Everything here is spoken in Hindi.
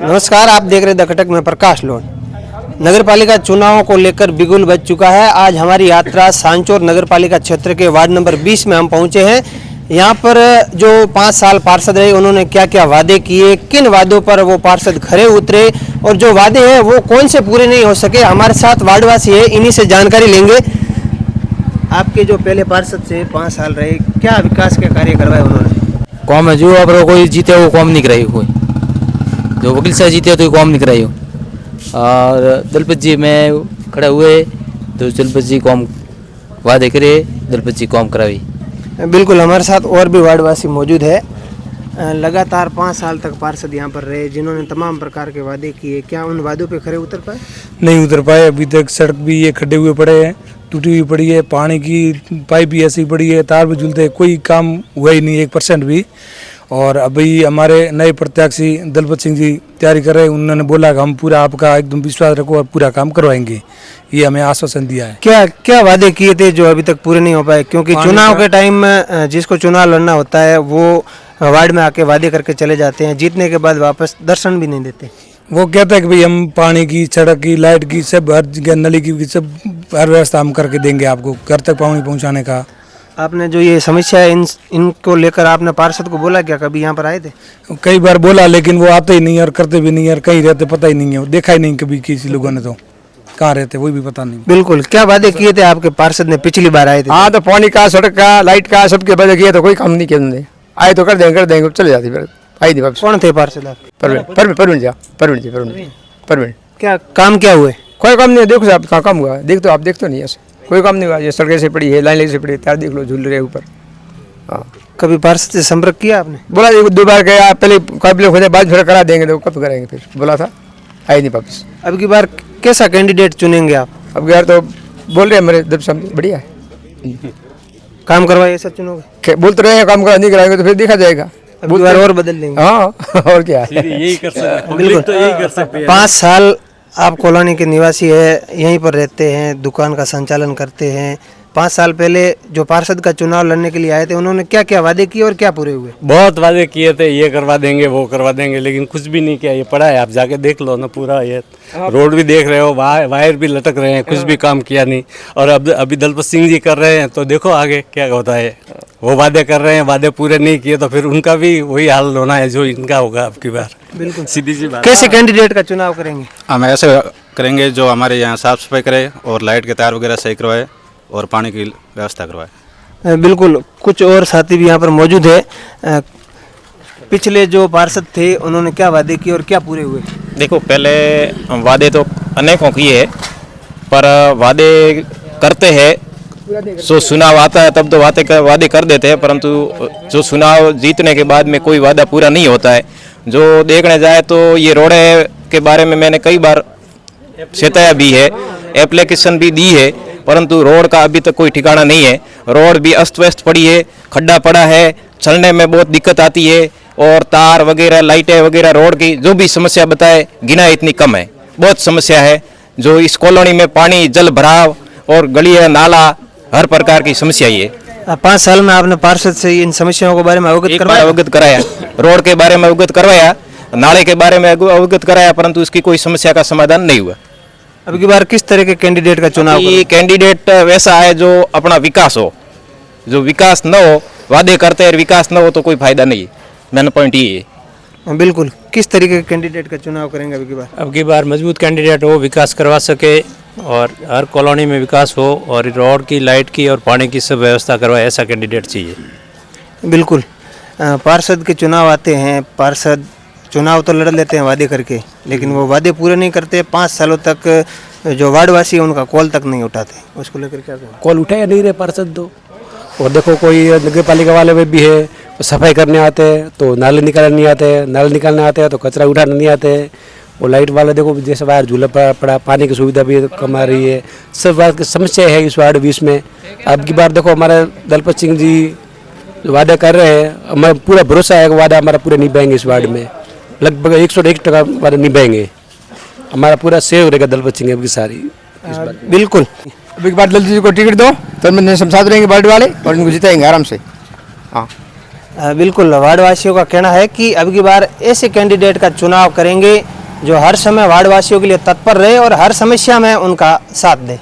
नमस्कार, आप देख रहे द कटक में प्रकाश लोन। नगर पालिका चुनावों को लेकर बिगुल बज चुका है। आज हमारी यात्रा सांचौर नगर पालिका क्षेत्र के वार्ड नंबर 20 में हम पहुंचे हैं। यहाँ पर जो 5 साल पार्षद रहे उन्होंने क्या क्या वादे किए, किन वादों पर वो पार्षद खरे उतरे और जो वादे हैं वो कौन से पूरे नहीं हो सके। हमारे साथ वार्डवासी है, इन्हीं से जानकारी लेंगे। आपके जो पहले पार्षद से 5 साल रहे, क्या विकास के कार्य करवाए उन्होंने? कौम है जो अब कोई जीते वो कौम नहीं कराई, कोई जो वकील से जीते तो कौम नहीं कराई। और दलपत जी में खड़े हुए तो दलपत जी कौम वादे करे, दलपत जी कौम कराई। बिल्कुल, हमारे साथ और भी वार्डवासी मौजूद है। लगातार 5 साल तक पार्षद यहाँ पर रहे, जिन्होंने तमाम प्रकार के वादे किए, क्या उन वादों पे खरे उतर पाए? नहीं उतर पाए। अभी तक सड़क भी ये खड्डे हुए पड़े हैं, टूटी हुई पड़ी है, पानी की पाइप भी ऐसी पड़ी है, तार भी झूलते हैं, कोई काम हुआ ही नहीं 1% भी। और अभी हमारे नए प्रत्याशी दलपत सिंह जी तैयारी कर रहे हैं। उन्होंने बोला कि हम पूरा आपका एकदम विश्वास रखो और पूरा काम करवाएंगे, ये हमें आश्वासन दिया है। क्या क्या वादे किए थे जो अभी तक पूरे नहीं हो पाए? क्योंकि चुनाव के टाइम में जिसको चुनाव लड़ना होता है वो वार्ड में आके वादे करके चले जाते हैं, जीतने के बाद वापस दर्शन भी नहीं देते। वो कहते हैं कि भाई हम पानी की, सड़क की, लाइट की, सब हर जगह नली की सब हर व्यवस्था हम करके देंगे आपको, घर तक पानी पहुंचाने का। आपने जो ये समस्या है इनको लेकर आपने पार्षद को बोला क्या? कभी यहाँ पर आए थे? कई बार बोला लेकिन वो आते ही नहीं है और करते भी नहीं है और कहीं रहते पता ही नहीं है, देखा ही नहीं कभी किसी लोगों ने, तो कहाँ रहते वही भी पता नहीं। बिल्कुल, क्या वादे किए थे आपके पार्षद ने पिछली बार आए थे? हाँ, तो पानी का, सड़क का, लाइट का, सबके वादे किए तो कोई काम नहीं किया उन्होंने। आए तो कर देंगे चले जाती फिर आई थी वापस। कौन थे पार्षद आप? परवीन। क्या काम क्या हुए? कोई काम नहीं है, देखो साहब कहाँ काम हुआ है, देख तो आप देखते नहीं ऐसे कोई काम नहीं हुआ। ये सड़कें से पड़ी है, लाइन से पड़ी है, तार देख लो झूल रहे ऊपर। हाँ, कभी पार्षद से संपर्क किया आपने? बोला 2 बार गया, पहले काबिल खुदे बाद फिर करा देंगे, तो कब करेंगे फिर बोला था, आई नहीं वापस। अब की बार कैसा कैंडिडेट चुनेंगे आप? अब यार तो बोल रहे हैं मेरे दब समझ बढ़िया है, काम करवाए ऐसा चुनोगे? बोलते रहे काम करा, नहीं कराएंगे तो फिर देखा जाएगा, अब की बार और बदल देंगे। हाँ और क्या यही कर सकते, बिल्कुल तो यही कर सकते हैं। 5 साल आप कॉलोनी के निवासी है, यहीं पर रहते हैं, दुकान का संचालन करते हैं। 5 साल पहले जो पार्षद का चुनाव लड़ने के लिए आए थे उन्होंने क्या क्या वादे किए और क्या पूरे हुए? बहुत वादे किए थे, ये करवा देंगे वो करवा देंगे, लेकिन कुछ भी नहीं किया। ये पड़ा है, आप जाके देख लो ना, पूरा ये रोड भी देख रहे हो, वायर भी लटक रहे हैं, कुछ भी काम किया नहीं। और अब अभी दलपत सिंह जी कर रहे हैं, तो देखो आगे क्या होता है। वो वादे कर रहे हैं, वादे पूरे नहीं किए तो फिर उनका भी वही हाल होना है जो इनका होगा अब की बार। बिल्कुल, सीधी सी बात। कैसे कैंडिडेट का चुनाव करेंगे? हम ऐसे करेंगे जो हमारे यहाँ साफ़ सफाई करे और लाइट के तार वगैरह सही करवाए और पानी की व्यवस्था करवाए। बिल्कुल, कुछ और साथी भी यहाँ पर मौजूद है। पिछले जो पार्षद थे उन्होंने क्या वादे किए और क्या पूरे हुए? देखो, पहले वादे तो अनेकों किए हैं, पर वादे करते हैं जो चुनाव आता है तब तो वादे कर देते हैं, परंतु जो चुनाव जीतने के बाद में कोई वादा पूरा नहीं होता है। जो देखने जाए तो ये रोड के बारे में मैंने कई बार चेताया भी है, एप्लीकेशन भी दी है, परंतु रोड का अभी तक कोई ठिकाना नहीं है। रोड भी अस्त व्यस्त पड़ी है, खड्डा पड़ा है, चलने में बहुत दिक्कत आती है। और तार वगैरह, लाइटें वगैरह, रोड की जो भी समस्या बताए गिना इतनी कम है, बहुत समस्या है। जो इस कॉलोनी में पानी, जल भराव और गलियां, नाला, हर प्रकार की समस्या ही है। 5 साल में आपने पार्षद से इन समस्याओं के बारे में अवगत कराया, रोड के बारे में अवगत करवाया, नाले के बारे में अवगत कराया, परंतु इसकी कोई समस्या का समाधान नहीं हुआ। अब की बार किस तरह के कैंडिडेट का चुनाव? कैंडिडेट वैसा है जो अपना विकास हो, जो विकास न हो, वादे करते हैं विकास न हो तो कोई फायदा नहीं। मेन पॉइंट ये है। बिल्कुल, किस तरीके के कैंडिडेट का चुनाव करेंगे अब की बार? अब की बार मजबूत कैंडिडेट हो, विकास करवा सके और हर कॉलोनी में विकास हो और रोड की, लाइट की और पानी की सब व्यवस्था करवाए, ऐसा कैंडिडेट चाहिए। बिल्कुल, पार्षद के चुनाव आते हैं, पार्षद चुनाव तो लड़ लेते हैं वादे करके, लेकिन वो वादे पूरे नहीं करते। 5 सालों तक जो वार्डवासी है उनका कॉल तक नहीं उठाते। उसको लेकर क्या करें? कॉल उठाया नहीं रहे पार्षद दो। और देखो, कोई नगर पालिका वाले में भी है, सफाई करने आते हैं तो नाले निकालने नहीं आते, नाले निकालने आते हैं तो कचरा उठाने नहीं आते। और लाइट वाले देखो जैसे बाहर झूला पड़ा, पानी की सुविधा भी कम आ रही है। सब बात की समस्या है इस वार्ड 20 में। अब की बार देखो, हमारे दलपत सिंह जी जो वादा कर रहे हैं, हमारा पूरा भरोसा है कि वादा हमारा पूरे निभाएंगे। इस वार्ड में लगभग 101% वादा निभाएंगे। हमारा पूरा सेव रहेगा दलपत सिंह अब की सारी। बिल्कुल, अब एक बार दलपत जी को टिकट दो तो शमशाद रहेंगे वार्ड वाले और इनको जिताएंगे आराम से। हाँ, बिल्कुल वार्ड वासियों का कहना है कि अब की बार ऐसे कैंडिडेट का चुनाव करेंगे जो हर समय वार्ड वासियों के लिए तत्पर रहे और हर समस्या में उनका साथ दे।